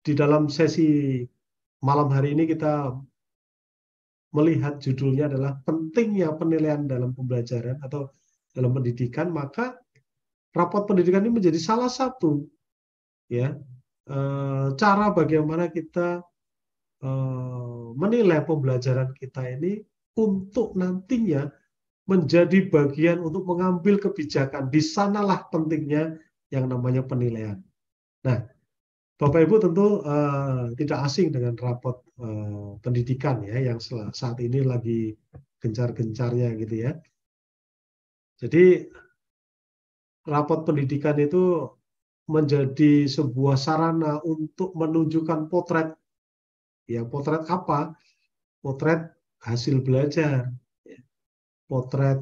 di dalam sesi malam hari ini kita melihat judulnya adalah pentingnya penilaian dalam pembelajaran atau dalam pendidikan, maka rapot pendidikan ini menjadi salah satu ya cara bagaimana kita menilai pembelajaran kita ini untuk nantinya menjadi bagian untuk mengambil kebijakan. Di sanalah pentingnya yang namanya penilaian. Nah, Bapak Ibu tentu tidak asing dengan rapot pendidikan ya yang saat ini lagi gencar-gencarnya gitu ya. Jadi rapot pendidikan itu menjadi sebuah sarana untuk menunjukkan potret. Ya, potret apa? Potret hasil belajar, potret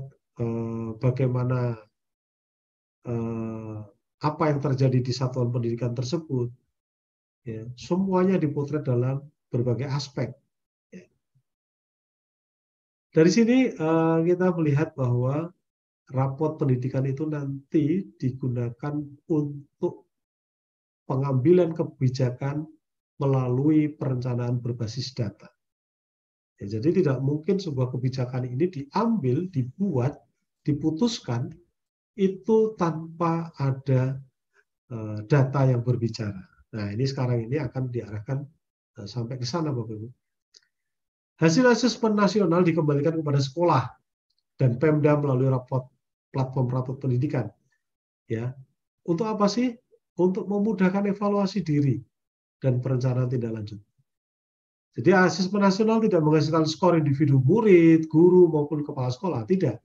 bagaimana apa yang terjadi di satuan pendidikan tersebut. Ya, semuanya dipotret dalam berbagai aspek. Ya. Dari sini kita melihat bahwa rapot pendidikan itu nanti digunakan untuk pengambilan kebijakan melalui perencanaan berbasis data. Ya, jadi tidak mungkin sebuah kebijakan ini diambil, dibuat, diputuskan itu tanpa ada data yang berbicara. Nah, ini sekarang ini akan diarahkan sampai ke sana, Bapak Ibu. Hasil asesmen nasional dikembalikan kepada sekolah dan Pemda melalui platform rapot pendidikan. Ya, untuk apa sih? Untuk memudahkan evaluasi diri dan perencanaan tindak lanjut. Jadi asesmen nasional tidak menghasilkan skor individu murid, guru maupun kepala sekolah, tidak.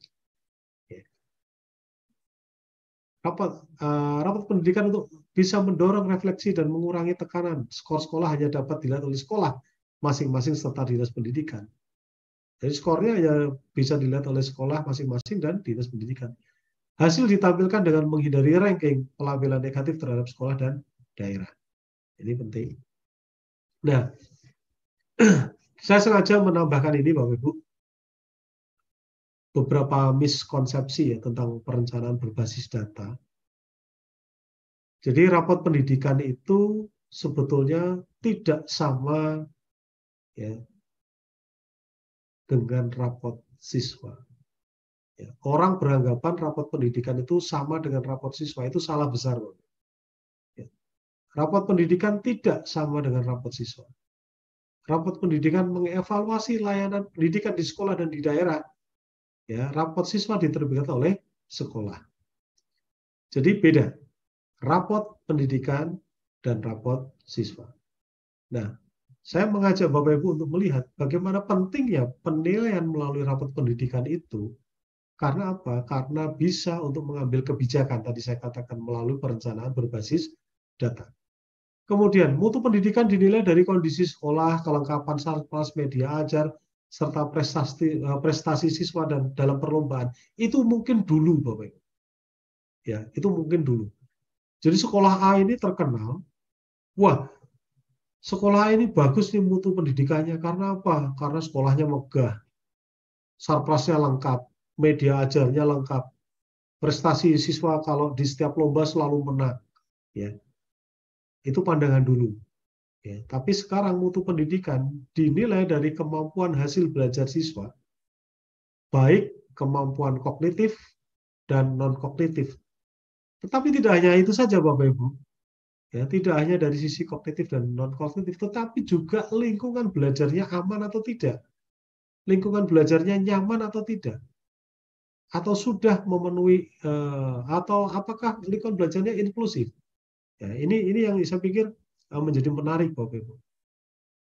Rapat pendidikan untuk bisa mendorong refleksi dan mengurangi tekanan. Skor sekolah hanya dapat dilihat oleh sekolah masing-masing serta dinas pendidikan. Jadi skornya hanya bisa dilihat oleh sekolah masing-masing dan dinas pendidikan. Hasil ditampilkan dengan menghindari ranking pelabelan negatif terhadap sekolah dan daerah. Ini penting. Nah, saya sengaja menambahkan ini, Bapak Ibu, beberapa miskonsepsi ya tentang perencanaan berbasis data. Jadi rapot pendidikan itu sebetulnya tidak sama ya dengan rapot siswa. Ya, orang beranggapan rapot pendidikan itu sama dengan rapot siswa, itu salah besar. Ya. Rapot pendidikan tidak sama dengan rapot siswa. Rapot pendidikan mengevaluasi layanan pendidikan di sekolah dan di daerah. Ya, rapot siswa diterbitkan oleh sekolah. Jadi beda, rapot pendidikan dan rapot siswa. Nah, saya mengajak Bapak Ibu untuk melihat bagaimana pentingnya penilaian melalui rapot pendidikan itu. Karena apa? Karena bisa untuk mengambil kebijakan, tadi saya katakan melalui perencanaan berbasis data. Kemudian, mutu pendidikan dinilai dari kondisi sekolah, kelengkapan sarpras, media ajar, serta prestasi siswa dan dalam perlombaan. Itu mungkin dulu, Bapak Ibu. Ya, itu mungkin dulu. Jadi sekolah A ini terkenal, wah, sekolah A ini bagus nih mutu pendidikannya. Karena apa? Karena sekolahnya megah, sarprasnya lengkap, media ajarnya lengkap, prestasi siswa kalau di setiap lomba selalu menang. Ya, itu pandangan dulu. Ya, tapi sekarang mutu pendidikan dinilai dari kemampuan hasil belajar siswa, baik kemampuan kognitif dan non-kognitif. Tetapi tidak hanya itu saja, Bapak Ibu. Ya, tidak hanya dari sisi kognitif dan non-kognitif, tetapi juga lingkungan belajarnya aman atau tidak. Lingkungan belajarnya nyaman atau tidak. Atau sudah memenuhi, atau apakah lingkungan belajarnya inklusif. Ya, ini yang saya pikir menjadi menarik, Bapak Ibu.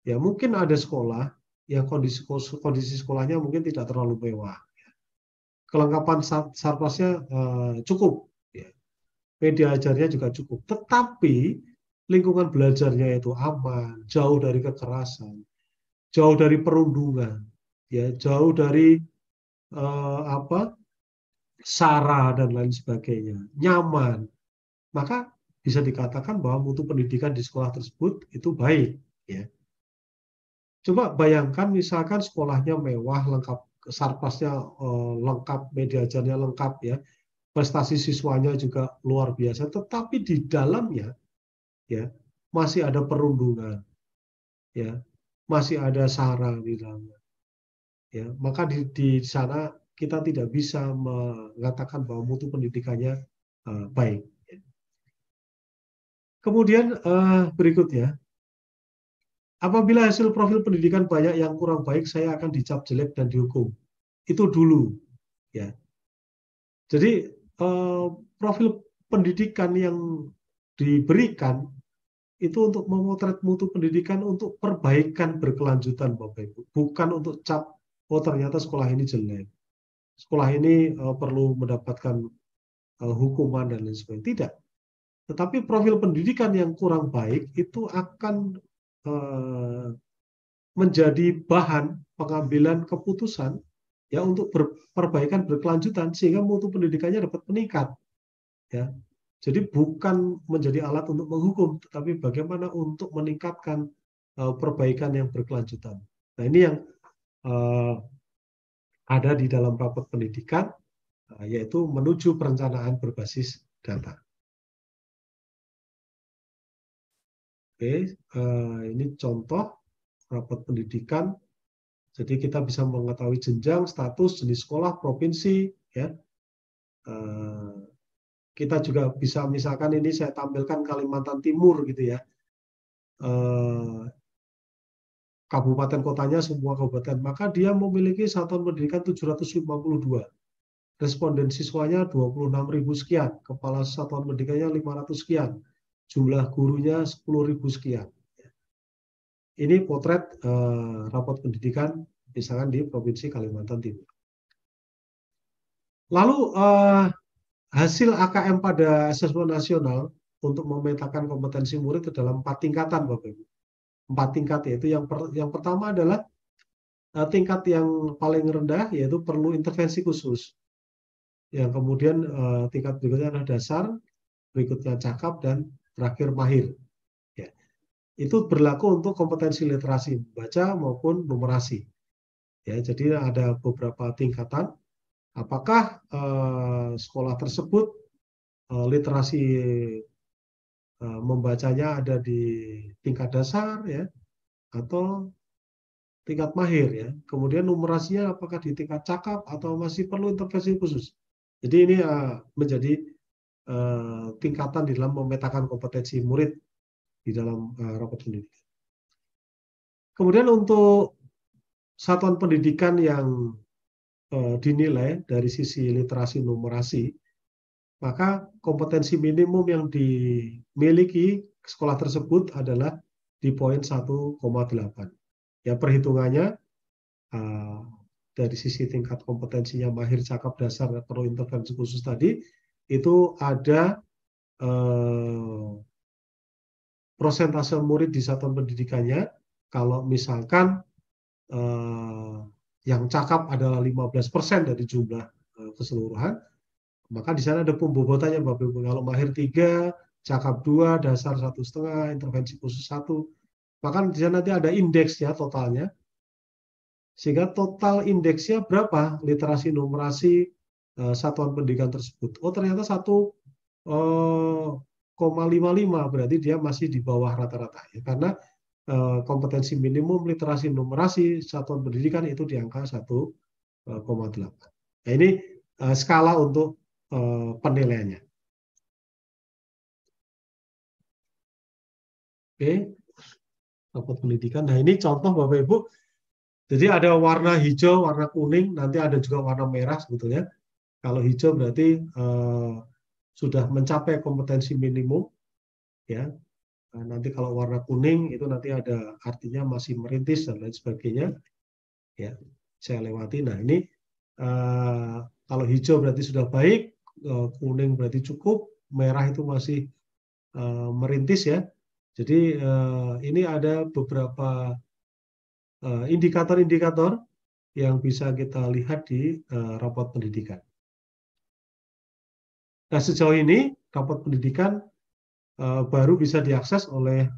Ya, mungkin ada sekolah yang kondisi sekolahnya mungkin tidak terlalu mewah. Kelengkapan sarplasnya cukup. Ya. Media ajarnya juga cukup. Tetapi lingkungan belajarnya itu aman, jauh dari kekerasan, jauh dari perundungan, ya, jauh dari SARA dan lain sebagainya, nyaman. Maka bisa dikatakan bahwa mutu pendidikan di sekolah tersebut itu baik. Ya. Coba bayangkan misalkan sekolahnya mewah, lengkap, sarplasnya lengkap, media ajarnya lengkap, ya, prestasi siswanya juga luar biasa, tetapi di dalamnya, ya, masih ada perundungan, ya, masih ada SARA di dalamnya, ya, maka di sana kita tidak bisa mengatakan bahwa mutu pendidikannya baik. Kemudian berikutnya, apabila hasil profil pendidikan banyak yang kurang baik, saya akan dicap jelek dan dihukum. Itu dulu, ya. Jadi profil pendidikan yang diberikan itu untuk memotret mutu pendidikan untuk perbaikan berkelanjutan, Bapak Ibu. Bukan untuk cap, oh ternyata sekolah ini jelek, sekolah ini perlu mendapatkan hukuman dan lain sebagainya. Tidak. Tetapi profil pendidikan yang kurang baik itu akan menjadi bahan pengambilan keputusan ya untuk perbaikan berkelanjutan sehingga mutu pendidikannya dapat meningkat, ya. Jadi bukan menjadi alat untuk menghukum, tetapi bagaimana untuk meningkatkan perbaikan yang berkelanjutan. Nah, ini yang ada di dalam rapot pendidikan, yaitu menuju perencanaan berbasis data. Oke, ini contoh rapot pendidikan. Jadi kita bisa mengetahui jenjang, status, jenis sekolah, provinsi, ya. Kita juga bisa, misalkan ini saya tampilkan Kalimantan Timur gitu ya. Kabupaten kotanya semua kabupaten, maka dia memiliki satuan pendidikan 752. Responden siswanya 26.000 sekian, kepala satuan pendidikannya 500 sekian, jumlah gurunya 10.000 sekian. Ini potret rapot pendidikan misalkan di Provinsi Kalimantan Timur. Lalu hasil AKM pada asesmen nasional untuk memetakan kompetensi murid ke dalam 4 tingkatan, Bapak Ibu. 4 tingkat, yaitu yang pertama adalah tingkat yang paling rendah, yaitu perlu intervensi khusus. Yang kemudian tingkat berikutnya adalah dasar, berikutnya cakap, dan terakhir mahir. Ya. Itu berlaku untuk kompetensi literasi membaca maupun numerasi. Ya, jadi ada beberapa tingkatan. Apakah sekolah tersebut literasi membacanya ada di tingkat dasar, ya, atau tingkat mahir, ya. Kemudian numerasinya apakah di tingkat cakap atau masih perlu intervensi khusus. Jadi ini menjadi tingkatan di dalam memetakan kompetensi murid di dalam rapot pendidikan. Kemudian untuk satuan pendidikan yang dinilai dari sisi literasi numerasi, maka kompetensi minimum yang dimiliki sekolah tersebut adalah di poin 1,8. Ya, perhitungannya dari sisi tingkat kompetensinya mahir, cakap, dasar, perlu intervensi khusus tadi, itu ada prosentase murid di satuan pendidikannya. Kalau misalkan yang cakap adalah 15% dari jumlah keseluruhan, maka di sana ada pembobotannya, Bapak Ibu. Kalau mahir 3, cakap 2, dasar 1,5, intervensi khusus 1, maka di sana nanti ada indeksnya totalnya. Sehingga total indeksnya berapa literasi numerasi satuan pendidikan tersebut. Oh, ternyata 1,55, berarti dia masih di bawah rata-rata, ya, karena kompetensi minimum literasi numerasi satuan pendidikan itu di angka 1,8. Nah, ini skala untuk penilaiannya. Oke, rapot pendidikan. Nah, ini contoh Bapak Ibu. Jadi ada warna hijau, warna kuning, nanti ada juga warna merah sebetulnya. Kalau hijau berarti sudah mencapai kompetensi minimum, ya. Nanti kalau warna kuning itu nanti ada artinya masih merintis dan lain sebagainya. Ya, saya lewati. Nah, ini kalau hijau berarti sudah baik, kuning berarti cukup, merah itu masih merintis, ya. Jadi ini ada beberapa indikator-indikator yang bisa kita lihat di rapot pendidikan. Nah, sejauh ini rapot pendidikan baru bisa diakses oleh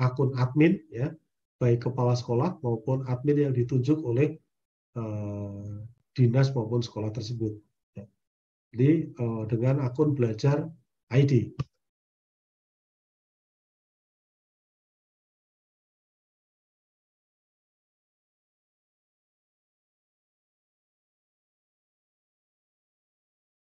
akun admin, ya, baik kepala sekolah maupun admin yang ditunjuk oleh dinas maupun sekolah tersebut. Jadi dengan akun Belajar ID.